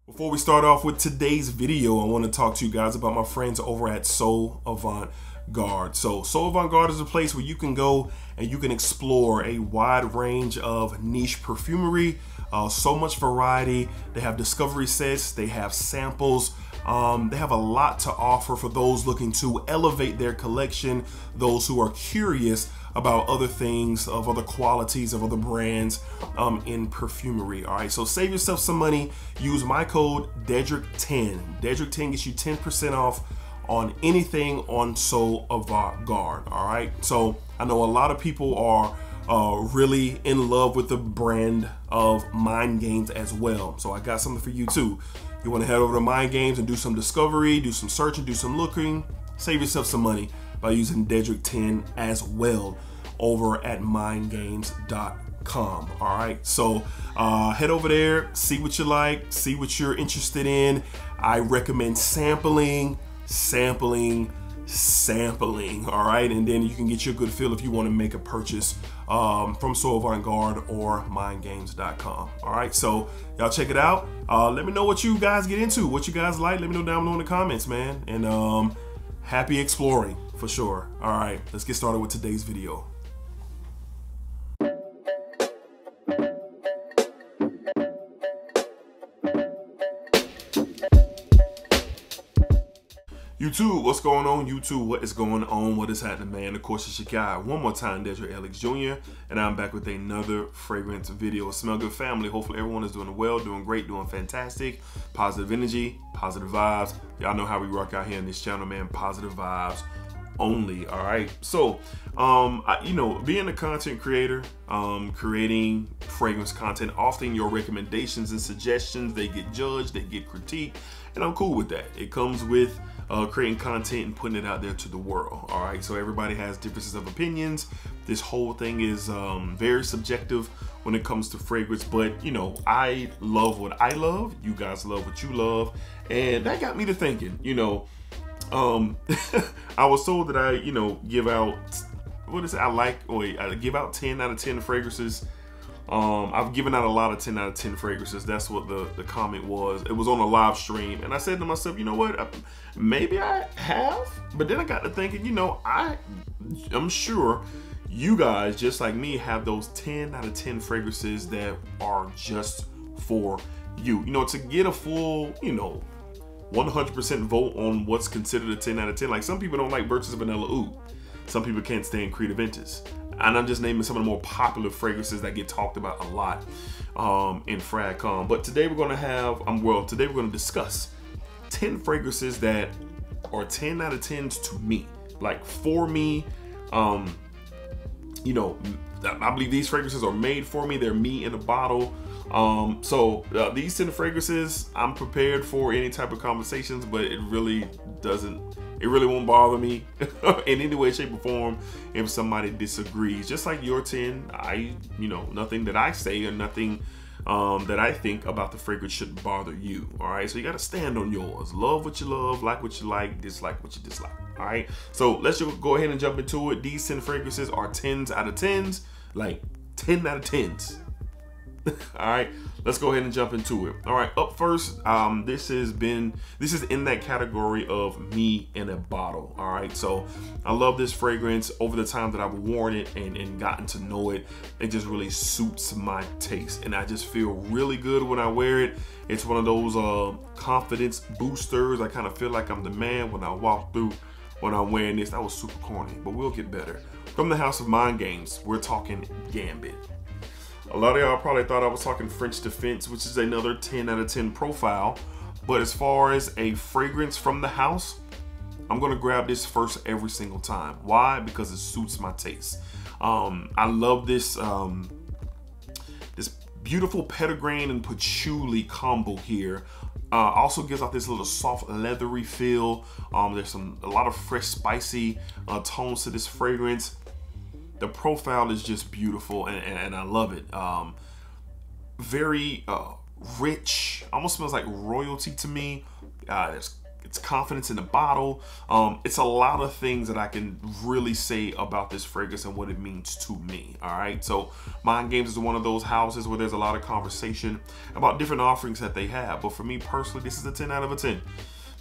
Before we start off with today's video, I want to talk to you guys about my friends over at So Avant-Garde. So Avant-Garde is a place where you can go and you can explore a wide range of niche perfumery, so much variety. They have discovery sets, they have samples, they have a lot to offer for those looking to elevate their collection, those who are curious about other things, of other qualities, of other brands in perfumery. All right, so save yourself some money. Use my code DEDRICK10. DEDRICK10 gets you 10% off on anything on So Avant-Garde. All right, so I know a lot of people are really in love with the brand of Mind Games as well. So I got something for you too. You want to head over to Mind Games and do some discovery, do some searching, do some looking, save yourself some money by using Dedrick10 as well over at mindgames.com. All right, so head over there, see what you like, see what you're interested in. I recommend sampling, all right, and then you can get you a good feel if you want to make a purchase from So Avant-Garde or mindgames.com. All right, so y'all check it out. Let me know what you guys get into, what you guys like. Let me know down below in the comments, man, and happy exploring for sure. All right, let's get started with today's video. YouTube, what's going on? YouTube, what is going on? What is happening, man? Of course, it's your guy, one more time, DEDRICKHJR, and I'm back with another fragrance video. Smell good, family. Hopefully everyone is doing well, doing great, doing fantastic. Positive energy, positive vibes. Y'all know how we rock out here on this channel, man. Positive vibes only. All right, so you know, being a content creator, creating fragrance content, often your recommendations and suggestions, they get judged, they get critiqued, and I'm cool with that. It comes with creating content and putting it out there to the world. All right, so everybody has differences of opinions. This whole thing is very subjective when it comes to fragrance, but you know, I love what I love, you guys love what you love, and that got me to thinking, you know, I was told that I, you know, give out, what is it, I give out 10 out of 10 fragrances. I've given out a lot of 10 out of 10 fragrances. That's what the comment was. It was on a live stream, and I said to myself, you know what, maybe I have, but then I got to thinking, you know, I'm sure you guys, just like me, have those 10 out of 10 fragrances that are just for you. You know, to get a full, you know, 100% vote on what's considered a 10 out of 10. Like, some people don't like Birch's Vanilla Oud. Some people can't stand Creed Aventus. And I'm just naming some of the more popular fragrances that get talked about a lot in FragCon. But today we're gonna have, today we're gonna discuss 10 fragrances that are 10 out of 10s to me. Like, for me, you know, I believe these fragrances are made for me. They're me in a bottle. These 10 fragrances, I'm prepared for any type of conversations, but it really won't bother me in any way, shape, or form if somebody disagrees. Just like your 10, you know, nothing that I say or nothing that I think about the fragrance shouldn't bother you. All right, so you got to stand on yours. Love what you love, like what you like, dislike what you dislike. All right, so let's just go ahead and jump into it. These 10 fragrances are 10s out of 10s, like 10 out of 10s. All right, let's go ahead and jump into it. All right, up first, this is in that category of me in a bottle. All right, so I love this fragrance. Over the time that I've worn it and gotten to know it, it just really suits my taste, and I just feel really good when I wear it. It's one of those confidence boosters. I kind of feel like I'm the man when I walk through when I'm wearing this. That was super corny, but we'll get better. From the house of Mind Games, we're talking Gambit. A lot of y'all probably thought I was talking French Defense, which is another 10 out of 10 profile. But as far as a fragrance from the house, I'm gonna grab this first every single time. Why? Because it suits my taste. I love this this beautiful petitgrain and patchouli combo here. Also gives off this little soft leathery feel. There's a lot of fresh spicy tones to this fragrance. The profile is just beautiful, and I love it. Very rich, almost smells like royalty to me. There's It's confidence in the bottle. It's a lot of things that I can really say about this fragrance and what it means to me. All right, so Mind Games is one of those houses where there's a lot of conversation about different offerings that they have. But for me personally, this is a 10 out of a 10.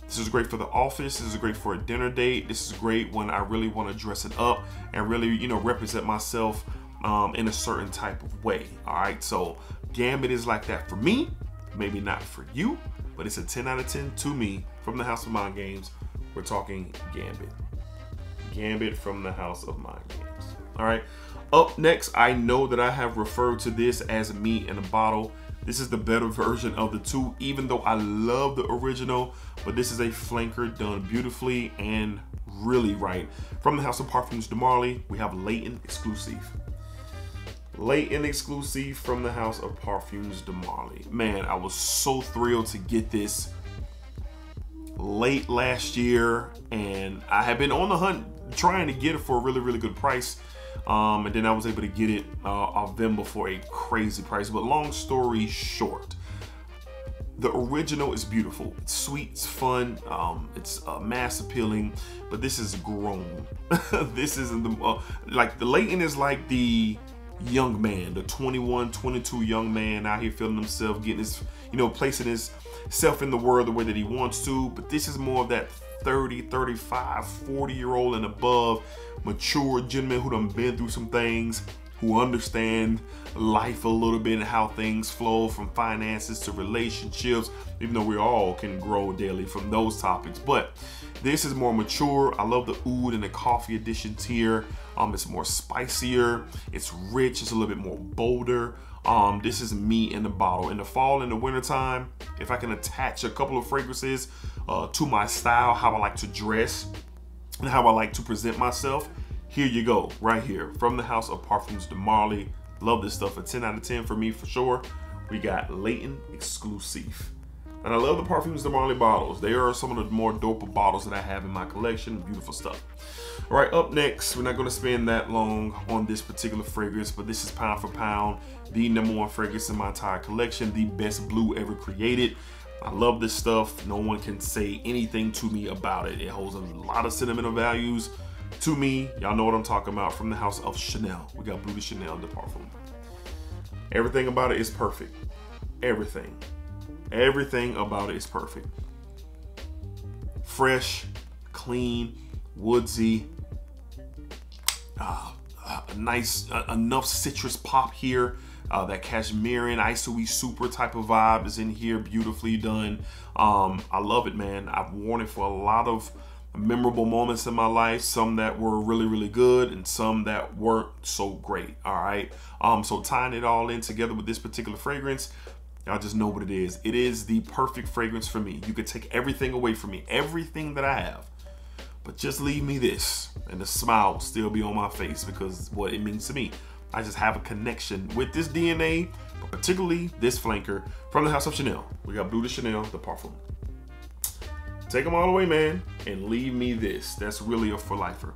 This is great for the office. This is great for a dinner date. This is great when I really want to dress it up and really, you know, represent myself in a certain type of way. All right, so Gambit is like that for me. Maybe not for you, but it's a 10 out of 10 to me from the House of Mind Games. We're talking Gambit. Gambit from the House of Mind Games. All right, up next, I know that I have referred to this as Me in a Bottle. This is the better version of the two, even though I love the original, but this is a flanker done beautifully and really right. From the House of Parfums de Marly, we have Latent Exclusive. Latent Exclusive from the House of Parfums de Marly. Man, I was so thrilled to get this late last year, and I had been on the hunt trying to get it for a really, really good price. And then I was able to get it off Vimba for a crazy price. But long story short, the original is beautiful. It's sweet, it's fun, it's mass appealing, but this is grown. This isn't the, like the Latent is like the young man, the 21, 22 young man out here feeling himself, getting his, you know, placing himself in the world the way that he wants to. But this is more of that 30, 35, 40-year-old and above, mature gentlemen who done been through some things, who understand life a little bit and how things flow from finances to relationships, even though we all can grow daily from those topics. But this is more mature. I love the oud and the coffee additions here. It's more spicier, it's rich, it's a little bit more bolder. This is Me in the Bottle. In the fall and the winter time, if I can attach a couple of fragrances to my style, how I like to dress and how I like to present myself, here you go, right here from the House of Parfums de Marly. Love this stuff. A 10 out of 10 for me for sure. We got Latent Exclusive. And I love the Parfums de Marly bottles. They are some of the more dope bottles that I have in my collection. Beautiful stuff. All right, up next, we're not going to spend that long on this particular fragrance, but this is pound for pound the #1 fragrance in my entire collection, the best blue ever created. I love this stuff. No one can say anything to me about it. It holds a lot of sentimental values to me. Y'all know what I'm talking about. From the House of Chanel, we got Bleu de Chanel de Parfum. Everything about it is perfect. Everything about it is perfect. Fresh, clean, woodsy, nice, enough citrus pop here. That cashmere isoe super type of vibe is in here, beautifully done. I love it, man. I've worn it for a lot of memorable moments in my life, some that were really, really good and some that weren't so great. All right, so tying it all in together with this particular fragrance, y'all just know what it is. It is the perfect fragrance for me. You could take everything away from me, everything that I have, but just leave me this, and the smile will still be on my face because what it means to me. I just have a connection with this DNA, but particularly this flanker from the House of Chanel. We got Bleu de Chanel de Parfum. Take them all away, man, and leave me this. That's really a for lifer.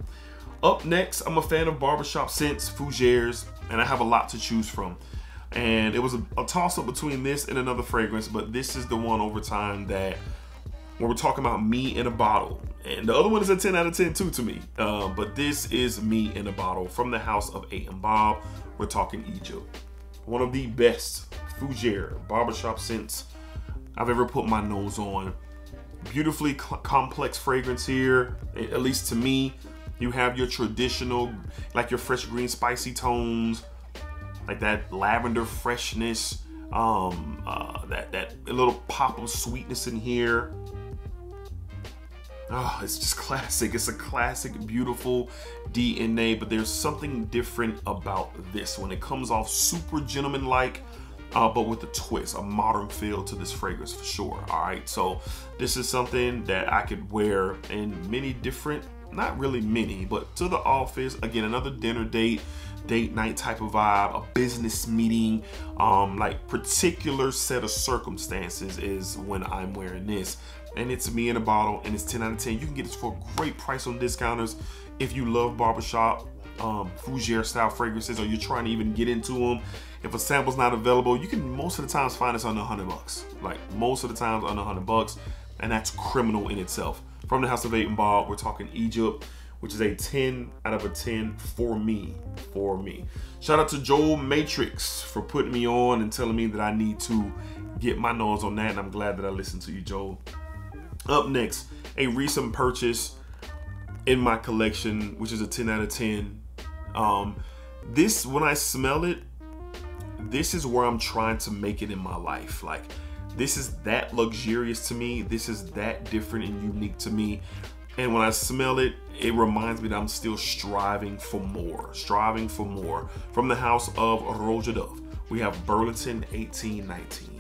Up next, I'm a fan of barbershop scents, fougères, and I have a lot to choose from. And it was a toss-up between this and another fragrance, but this is the one over time that, when we're talking about Me in a Bottle, and the other one is a 10 out of 10 too to me, but this is Me in a Bottle from the House of A and Bob. We're talking Egypt. One of the best fougère barbershop scents I've ever put my nose on. Beautifully complex fragrance here, at least to me. You have your traditional, like your fresh green spicy tones, like that lavender freshness, that little pop of sweetness in here. Oh, it's just classic. It's a classic, beautiful DNA, but there's something different about this one. It comes off super gentleman-like, but with a twist, a modern feel to this fragrance for sure. All right, so this is something that I could wear in many different, not really many, but to the office. Again, another dinner date night type of vibe, a business meeting, like particular set of circumstances is when I'm wearing this. And it's Me in a Bottle, and it's 10 out of 10. You can get this for a great price on discounters if you love barbershop fougère style fragrances, or you're trying to even get into them. If a sample's not available, you can most of the times find this under $100. Like most of the times under $100. and that's criminal in itself. From the House of 8 and Bob, we're talking Egypt, which is a 10 out of a 10 for me. Shout out to Joel Matrix for putting me on and telling me that I need to get my nose on that, and I'm glad that I listened to you, Joel. Up next, a recent purchase in my collection, which is a 10 out of 10. This, when I smell it, this is where I'm trying to make it in my life. Like, this is that luxurious to me. This is that different and unique to me. And when I smell it, it reminds me that I'm still striving for more. From the House of DEDRICKHJR, we have Burlington 1819.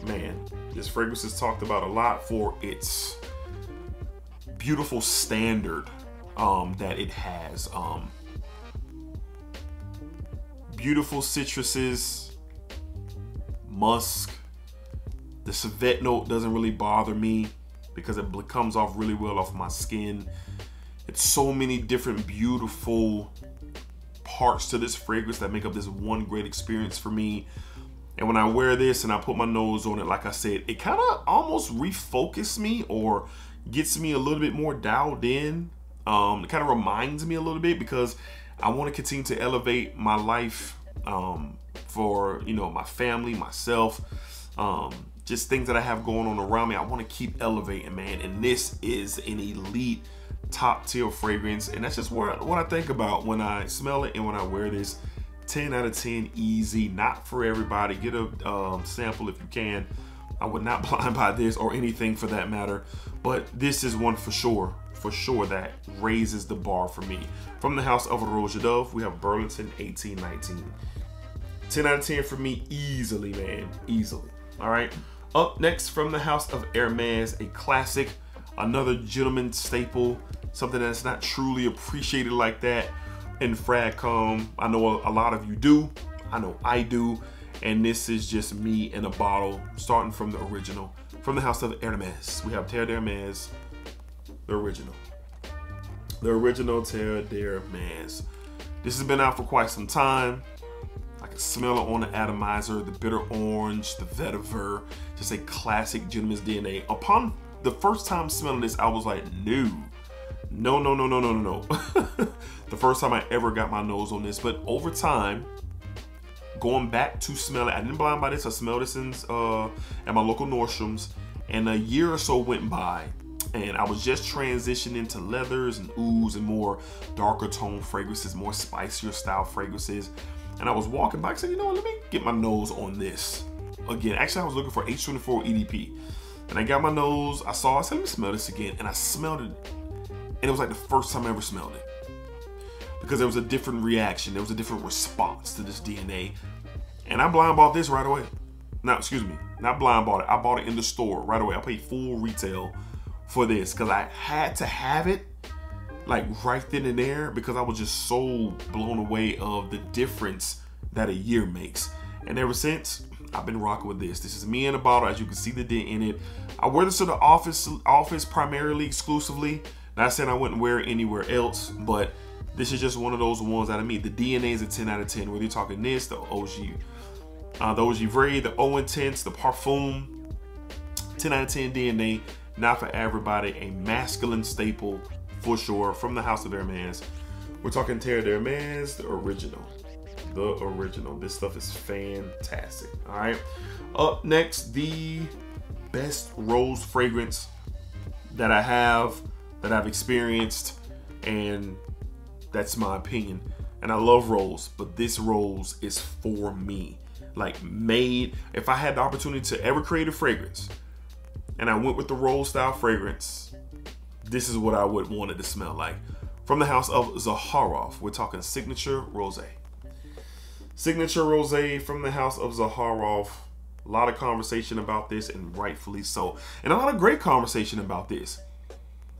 Man, this fragrance is talked about a lot for its beautiful standard that it has. Beautiful citruses, musk. The civet note doesn't really bother me because it comes off really well off my skin. It's so many different beautiful parts to this fragrance that make up this one great experience for me. And when I wear this and I put my nose on it, like I said, it kind of almost refocuses me or gets me a little bit more dialed in. It kind of reminds me a little bit because I want to continue to elevate my life for, you know, my family, myself, just things that I have going on around me. I want to keep elevating, man. And this is an elite top tier fragrance. And that's just what I think about when I smell it and when I wear this. 10 out of 10 easy, not for everybody. Get a sample if you can. I would not blind buy this or anything for that matter, but this is one for sure that raises the bar for me. From the House of DEDRICKHJR, we have Burlington 1819. 10 out of 10 for me easily, man, easily. All right, up next from the House of Hermes, a classic, another gentleman staple, something that's not truly appreciated like that in Fragcom. I know a lot of you do, I know I do, and this is just me in a bottle, starting from the original. From the House of Hermes, we have Terre d'Hermes, the original. The original Terre d'Hermes. This has been out for quite some time. I can smell it on the atomizer, the bitter orange, the vetiver, just a classic gentleman's DNA. Upon the first time smelling this, I was like, no. The first time I ever got my nose on this, but over time, going back to smell it, I didn't blind buy this. I smelled this at my local Nordstrom's, and a year or so went by, and I was just transitioning to leathers and ouds and more darker tone fragrances, more spicier style fragrances. And I was walking by, I said, you know what, let me get my nose on this again. Actually, I was looking for H24 EDP, and I got my nose. I said, let me smell this again, and I smelled it, and it was like the first time I ever smelled it. Because there was a different reaction, there was a different response to this DNA. And I blind bought this right away. Now, excuse me, not blind bought it. I bought it in the store right away. I paid full retail for this because I had to have it like right then and there because I was just so blown away of the difference that a year makes. And ever since, I've been rocking with this. This is me in a bottle, as you can see the dent in it. I wear this to the office primarily, exclusively. Not saying I wouldn't wear it anywhere else, but this is just one of those ones out of me. The DNA is a 10 out of 10. Whether you're talking this, the OG Vrai, the O Intense, the Parfum, 10 out of 10 DNA. Not for everybody, a masculine staple for sure. From the House of Hermes, we're talking Terre d'Hermes, the original. The original. This stuff is fantastic. All right. Up next, the best rose fragrance that I have, that I've experienced, and that's my opinion. And I love rose, but this rose is for me. Like made, if I had the opportunity to ever create a fragrance and I went with the rose style fragrance, this is what I would want it to smell like. From the House of Zaharoff, we're talking Signature Rosé. Signature Rosé from the House of Zaharoff. A lot of conversation about this, and rightfully so. And a lot of great conversation about this.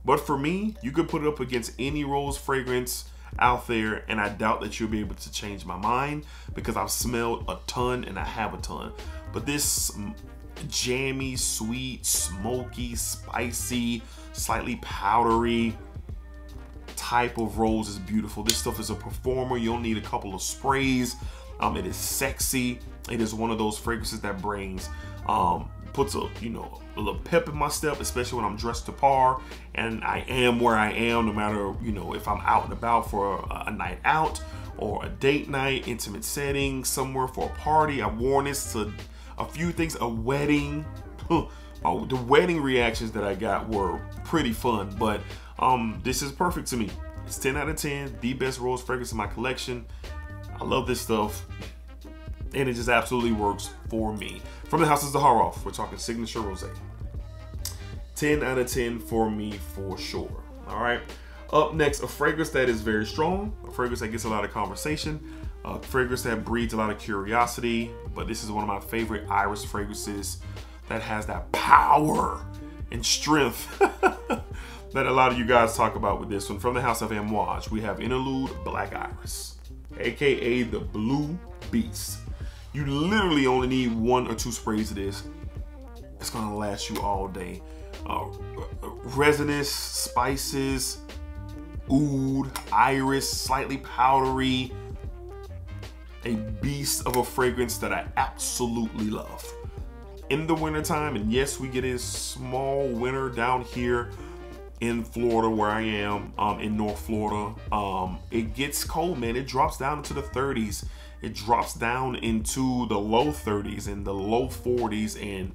But for me, you could put it up against any rose fragrance out there, and I doubt that you'll be able to change my mind because I've smelled a ton and I have a ton. But this jammy, sweet, smoky, spicy, slightly powdery type of rose is beautiful. This stuff is a performer. You don't need a couple of sprays. It is sexy. It is one of those fragrances that brings puts a, you know, a little pep in my step, especially when I'm dressed to par and I am where I am, no matter, you know, if I'm out and about for a night out or a date night, intimate setting, somewhere for a party. I've worn this to a few things, a wedding. Oh, the wedding reactions that I got were pretty fun, but this is perfect to me. It's 10 out of 10, the best rose fragrance in my collection. I love this stuff, and it just absolutely works for me. From the house of Zaharoff, we're talking Signature Rosé. 10 out of 10 for me for sure. All right. Up next, a fragrance that is very strong, a fragrance that gets a lot of conversation, a fragrance that breeds a lot of curiosity, but this is one of my favorite iris fragrances that has that power and strength that a lot of you guys talk about with this one. From the house of Amouage, we have Interlude Black Iris, aka the Blue Beast. You literally only need 1 or 2 sprays of this. It's gonna last you all day. Resinous, spices, oud, iris, slightly powdery. A beast of a fragrance that I absolutely love. In the wintertime, and yes, we get a small winter down here in Florida where I am, in North Florida. It gets cold, man. It drops down into the 30s. It drops down into the low 30s and the low 40s. And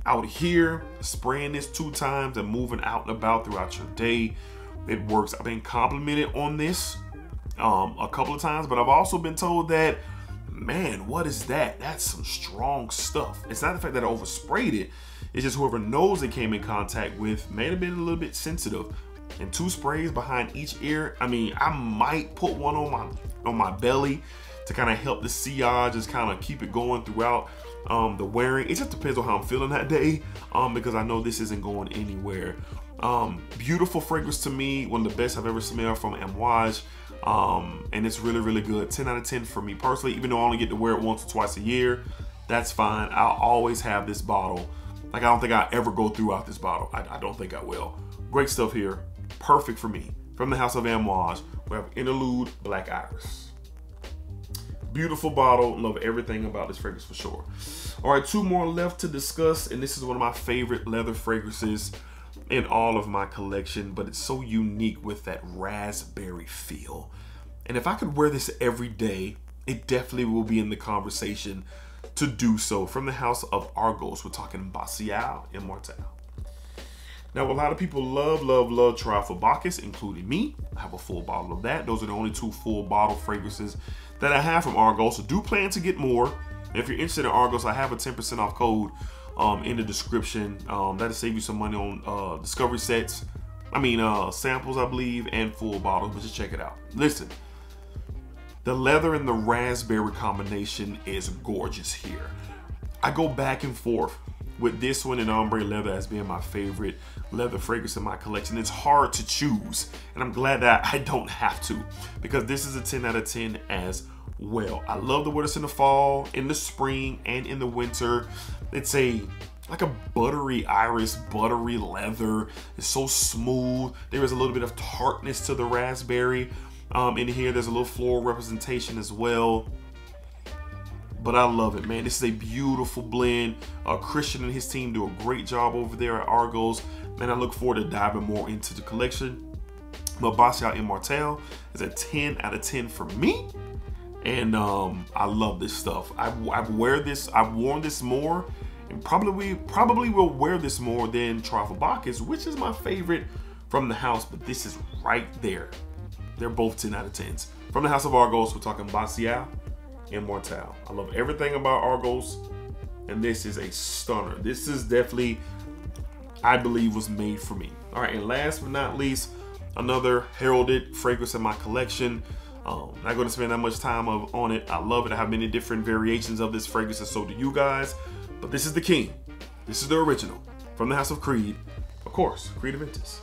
out here, spraying this 2 times and moving out and about throughout your day, it works. I've been complimented on this a couple of times, but I've also been told that, man, what is that? That's some strong stuff. It's not the fact that I oversprayed it. It's just whoever knows it came in contact with may have been a little bit sensitive. And 2 sprays behind each ear. I mean, I might put one on my belly to kind of help the sillage, just kind of keep it going throughout the wearing. It just depends on how I'm feeling that day, because I know this isn't going anywhere. Beautiful fragrance to me, one of the best I've ever smelled from Amouage. And it's really, really good. 10 out of 10 for me personally, even though I only get to wear it once or twice a year. That's fine. I'll always have this bottle. Like, I don't think I'll ever go throughout this bottle. I don't think I will. Great stuff here. Perfect for me. From the house of Amouage, we have Interlude Black Iris. Beautiful bottle. Love everything about this fragrance for sure. All right, 2 more left to discuss, and this is one of my favorite leather fragrances in all of my collection, but it's so unique with that raspberry feel. And if I could wear this every day, it definitely will be in the conversation to do so. From the house of Argos, we're talking Baccial Immortelle. Now, a lot of people love Trifle Bacchus, including me. I have a full bottle of that. Those are the only 2 full bottle fragrances that I have from Argos. So do plan to get more. If you're interested in Argos, I have a 10% off code in the description. That'll save you some money on discovery sets. I mean, samples, I believe, and full bottles, but just check it out. Listen, the leather and the raspberry combination is gorgeous here. I go back and forth with this one and ombre leather as being my favorite leather fragrance in my collection. It's hard to choose, and I'm glad that I don't have to, because this is a 10 out of 10 as well. I love the wear this in the fall, in the spring, and in the winter. It's like a buttery iris, buttery leather. It's so smooth. There is a little bit of tartness to the raspberry. In here, there's a little floral representation as well. But I love it, man. This is a beautiful blend. Christian and his team do a great job over there at Argos. And I look forward to diving more into the collection. But Baccial Immortelle is a 10 out of 10 for me. And I love this stuff. I've worn this more, and probably will wear this more than Trifle Bacchus, which is my favorite from the house, but this is right there. They're both 10 out of 10s. From the house of Argos, we're talking Baccial Immortelle. I love everything about Argos, and this is a stunner. This is definitely, I believe, was made for me. All right, and last but not least, another heralded fragrance in my collection. Not going to spend that much time on it. I love it. I have many different variations of this fragrance, and so do you guys. But this is the king. This is the original. From the house of Creed. Of course, Creed Aventus.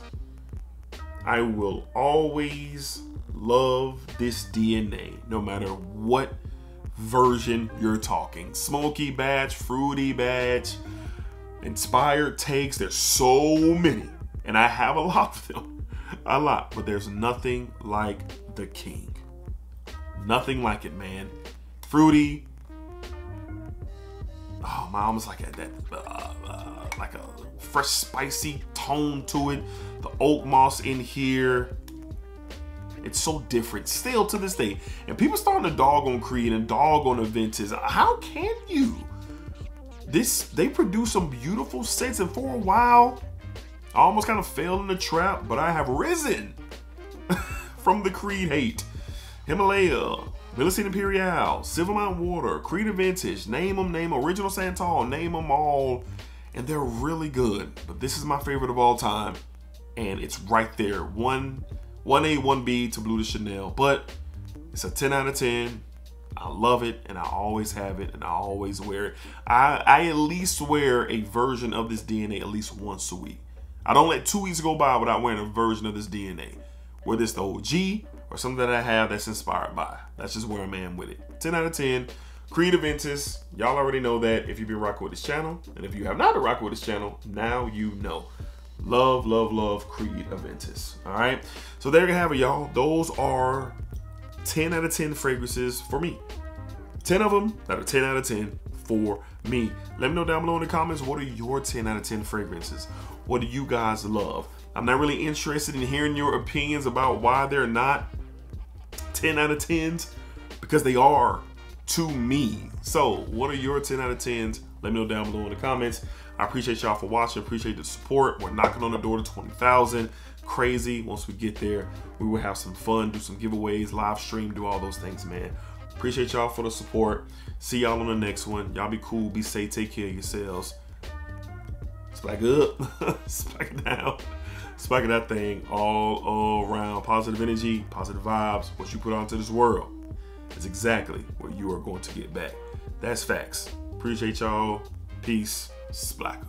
I will always love this DNA, no matter what version you're talking. Smoky batch, fruity batch, inspired takes. There's so many, and I have a lot of them. A lot, but there's nothing like the king. Nothing like it, man. Fruity. Oh, my, almost like that like a fresh spicy tone to it. The oak moss in here, it's so different still to this day. And people starting to dog on Creed and dog on Aventus. How can you? They produce some beautiful sets, and for a while I almost kind of fell in the trap, but I have risen from the Creed hate. Himalaya, Millicene Imperial, Silvermount Water, Creed Vintage, name them, Original Santal, name them all, and they're really good. But this is my favorite of all time, and it's right there, 1A, 1B to Blue de Chanel. But it's a 10 out of 10. I love it, and I always have it, and I always wear it. I at least wear a version of this DNA at least once a week. I don't let 2 weeks go by without wearing a version of this DNA, whether it's the OG or something that I have that's inspired by. That's just where I'm at with it. 10 out of 10. Creed Aventus. Y'all already know that if you've been rocking with this channel. And if you have not been rocking with this channel, now you know. Love, love, love Creed Aventus. All right. So there you have it, y'all. Those are 10 out of 10 fragrances for me. 10 of them that are 10 out of 10 for me. Let me know down below in the comments, what are your 10 out of 10 fragrances? What do you guys love? I'm not really interested in hearing your opinions about why they're not 10 out of 10s, because they are to me. So what are your 10 out of 10s? Let me know down below in the comments. I appreciate y'all for watching. Appreciate the support. We're knocking on the door to 20,000. Crazy. Once we get there, we will have some fun, do some giveaways, live stream, do all those things, man. Appreciate y'all for the support. See y'all on the next one. Y'all be cool, be safe, take care of yourselves. Spike up, spike it down, spiking that thing all around. Positive energy, positive vibes. What you put out into this world is exactly what you are going to get back. That's facts. Appreciate y'all. Peace. Splacker.